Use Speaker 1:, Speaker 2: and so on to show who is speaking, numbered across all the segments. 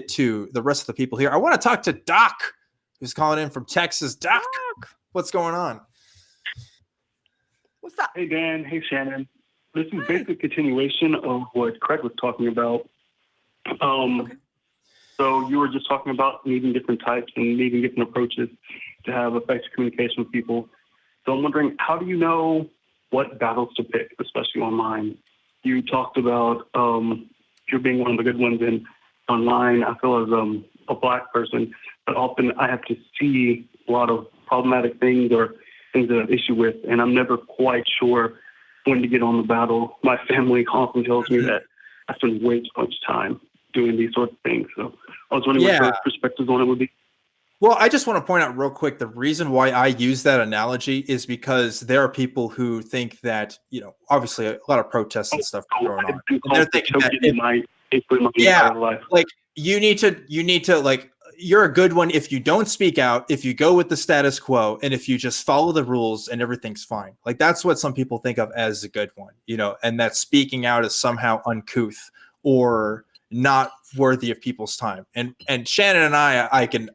Speaker 1: to the rest of the people here. I want to talk to Doc, who's calling in from Texas. Doc, what's going on?
Speaker 2: What's up?
Speaker 3: Hey, Dan. Hey, Shannon. This is basically a continuation of what Craig was talking about.
Speaker 2: Okay.
Speaker 3: So you were just talking about needing different types and needing different approaches to have effective communication with people. So I'm wondering, how do you know what battles to pick, especially online? You talked about you're being one of the good ones online. I feel as a Black person, but often I have to see a lot of problematic things or things that I have issue with, and I'm never quite sure when to get on the battle. My family often tells me that I spend way too much time doing these sorts of things. So I was wondering what your perspectives on it would be.
Speaker 1: Well, I just want to point out real quick, the reason why I use that analogy is because there are people who think that, obviously a lot of protests and stuff are going on. And they're thinking that
Speaker 3: life.
Speaker 1: Like you need to like, you're a good one if you don't speak out, if you go with the status quo, and if you just follow the rules and everything's fine. Like that's what some people think of as a good one, and that speaking out is somehow uncouth or not worthy of people's time. And Shannon and I can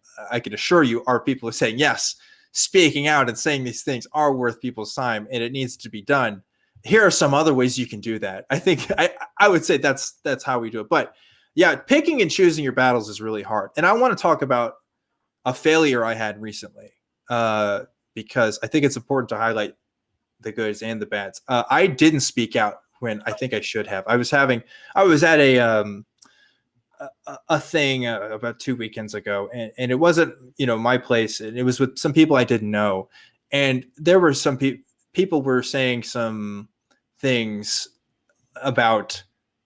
Speaker 1: assure you, are people who are saying, yes, speaking out and saying these things are worth people's time and it needs to be done. Here are some other ways you can do that. I think I would say that's how we do it. But yeah, picking and choosing your battles is really hard. And I want to talk about a failure I had recently because I think it's important to highlight the goods and the bads. I didn't speak out when I think I should have. I was at a thing about 2 weekends ago, and it wasn't, my place, and it was with some people I didn't know. And there were some people were saying some things about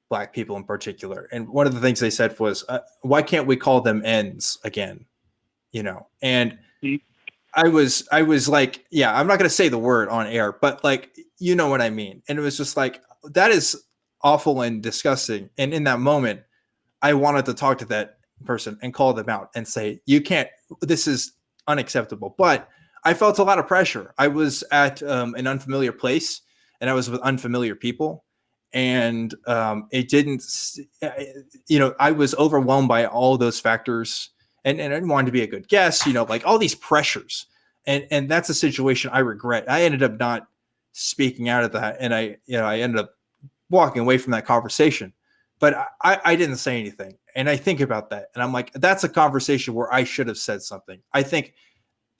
Speaker 1: Black people in particular. And one of the things they said was, why can't we call them ends again? And I was like, yeah, I'm not going to say the word on air, but like, you know what I mean? And it was just like, that is awful and disgusting. And in that moment, I wanted to talk to that person and call them out and say, you can't, this is unacceptable. But I felt a lot of pressure. I was at an unfamiliar place and I was with unfamiliar people. And it didn't, I was overwhelmed by all those factors and I didn't want to be a good guest, like all these pressures. And that's a situation I regret. I ended up not speaking out of that. And I ended up walking away from that conversation. But I didn't say anything. And I think about that. And I'm like, that's a conversation where I should have said something. I think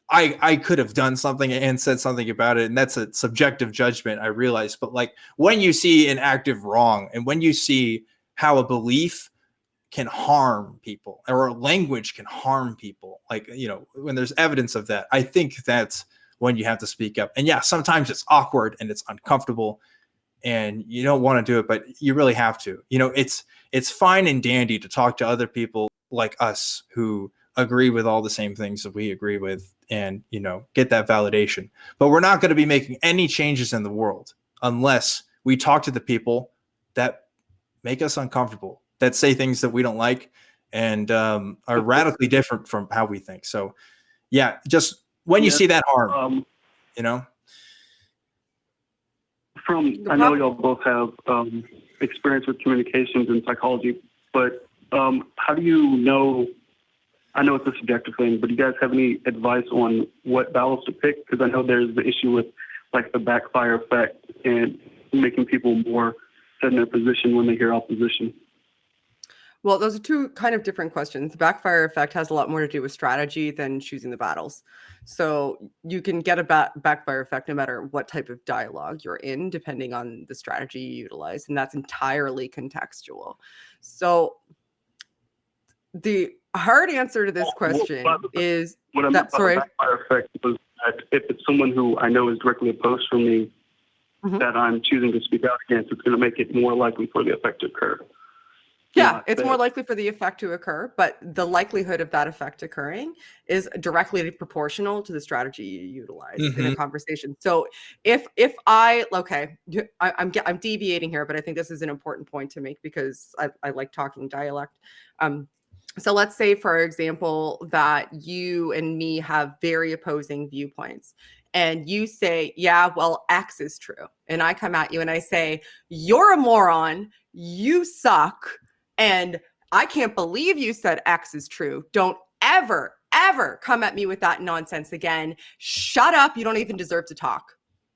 Speaker 1: I could have done something and said something about it. And that's a subjective judgment, I realize. But like when you see an active wrong and when you see how a belief can harm people or a language can harm people, like, when there's evidence of that, I think that's when you have to speak up. And yeah, sometimes it's awkward and it's uncomfortable. And you don't want to do it, but you really have to. It's fine and dandy to talk to other people like us who agree with all the same things that we agree with and, get that validation. But we're not going to be making any changes in the world unless we talk to the people that make us uncomfortable, that say things that we don't like and are radically different from how we think. So, yeah, just when you see that harm,
Speaker 3: I know y'all both have experience with communications and psychology, but how do you know? I know it's a subjective thing, but do you guys have any advice on what battles to pick? Because I know there's the issue with like the backfire effect and making people more set in their position when they hear opposition.
Speaker 2: Well, those are two kind of different questions. The backfire effect has a lot more to do with strategy than choosing the battles. So you can get a backfire effect no matter what type of dialogue you're in, depending on the strategy you utilize. And that's entirely contextual. So the hard answer to this question is
Speaker 3: what I meant by the backfire effect was that if it's someone who I know is directly opposed from me that I'm choosing to speak out against, it's going to make it more likely for the effect to occur.
Speaker 2: Yeah, it's more likely for the effect to occur, but the likelihood of that effect occurring is directly proportional to the strategy you utilize in a conversation. So I'm deviating here, but I think this is an important point to make because I like talking dialect. So let's say, for example, that you and me have very opposing viewpoints. And you say, yeah, well, X is true. And I come at you and I say, you're a moron, you suck, and I can't believe you said X is true. Don't ever, ever come at me with that nonsense again. Shut up. You don't even deserve to talk.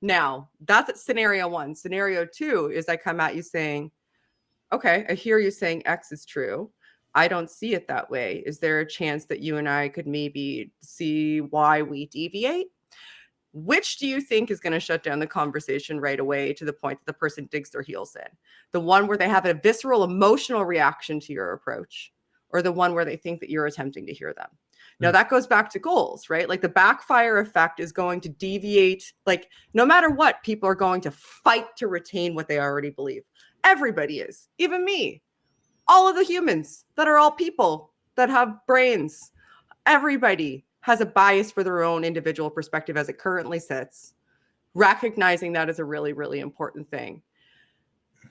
Speaker 2: Now, that's scenario 1. Scenario 2 is I come at you saying, okay, I hear you saying X is true. I don't see it that way. Is there a chance that you and I could maybe see why we deviate? Which do you think is going to shut down the conversation right away to the point that the person digs their heels in? The one where they have a visceral emotional reaction to your approach, or the one where they think that you're attempting to hear them? Now that goes back to goals, right? Like the backfire effect is going to deviate. Like no matter what, people are going to fight to retain what they already believe. Everybody is, even me, all of the humans that are all people that have brains. Everybody has a bias for their own individual perspective as it currently sits. Recognizing that is a really, really important thing,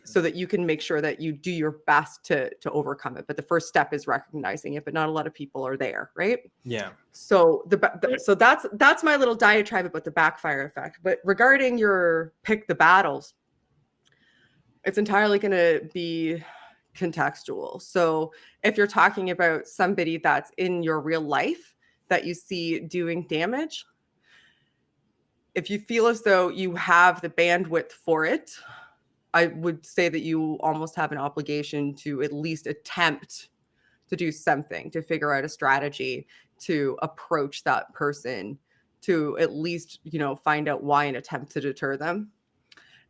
Speaker 2: so that you can make sure that you do your best to overcome it. But the first step is recognizing it, but not a lot of people are there, right?
Speaker 1: Yeah.
Speaker 2: So so that's my little diatribe about the backfire effect. But regarding your pick the battles, it's entirely going to be contextual. So if you're talking about somebody that's in your real life that you see doing damage, if you feel as though you have the bandwidth for it, I would say that you almost have an obligation to at least attempt to do something, to figure out a strategy to approach that person, to at least, find out why and attempt to deter them.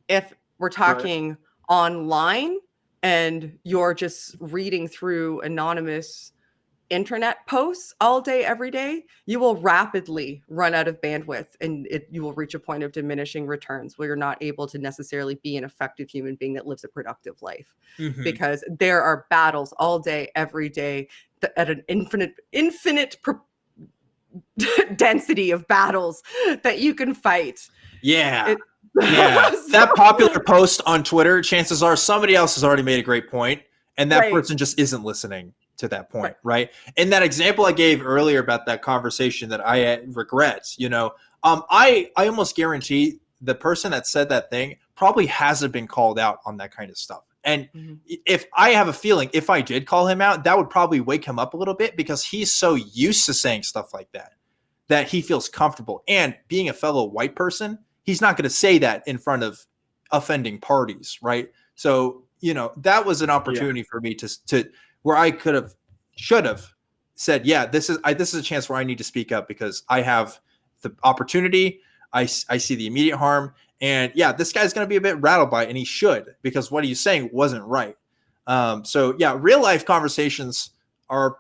Speaker 2: If we're talking online and you're just reading through anonymous internet posts all day, every day, you will rapidly run out of bandwidth, and you will reach a point of diminishing returns where you're not able to necessarily be an effective human being that lives a productive life. Because there are battles all day, every day, at an infinite density of battles that you can fight.
Speaker 1: Yeah. That popular post on Twitter, chances are somebody else has already made a great point, and that person just isn't listening to that point, right? And that example I gave earlier about that conversation that I regret, I almost guarantee the person that said that thing probably hasn't been called out on that kind of stuff. And if I have a feeling, if I did call him out, that would probably wake him up a little bit, because he's so used to saying stuff like that he feels comfortable. And being a fellow white person, he's not going to say that in front of offending parties, right? So, that was an opportunity for me to where I should have said, yeah, this is a chance where I need to speak up, because I have the opportunity. I see the immediate harm, and yeah, this guy's going to be a bit rattled by it, and he should, because what he's saying wasn't right. So yeah, real life conversations are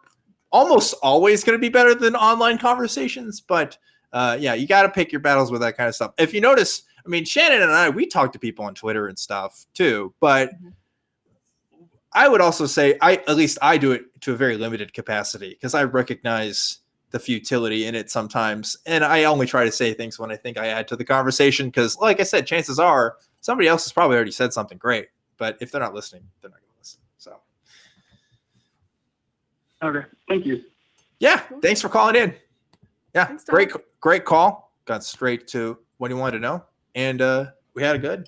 Speaker 1: almost always going to be better than online conversations, but yeah, you got to pick your battles with that kind of stuff. If you notice, I mean, Shannon and I, we talk to people on Twitter and stuff too, but I would also say at least I do it to a very limited capacity, because I recognize the futility in it sometimes. And I only try to say things when I think I add to the conversation, because like I said, chances are somebody else has probably already said something great, but if they're not listening, they're not going to listen. So.
Speaker 3: Okay. Thank you.
Speaker 1: Yeah. Thanks for calling in. Yeah.
Speaker 2: Thanks,
Speaker 1: great call. Got straight to what you wanted to know. And we had a good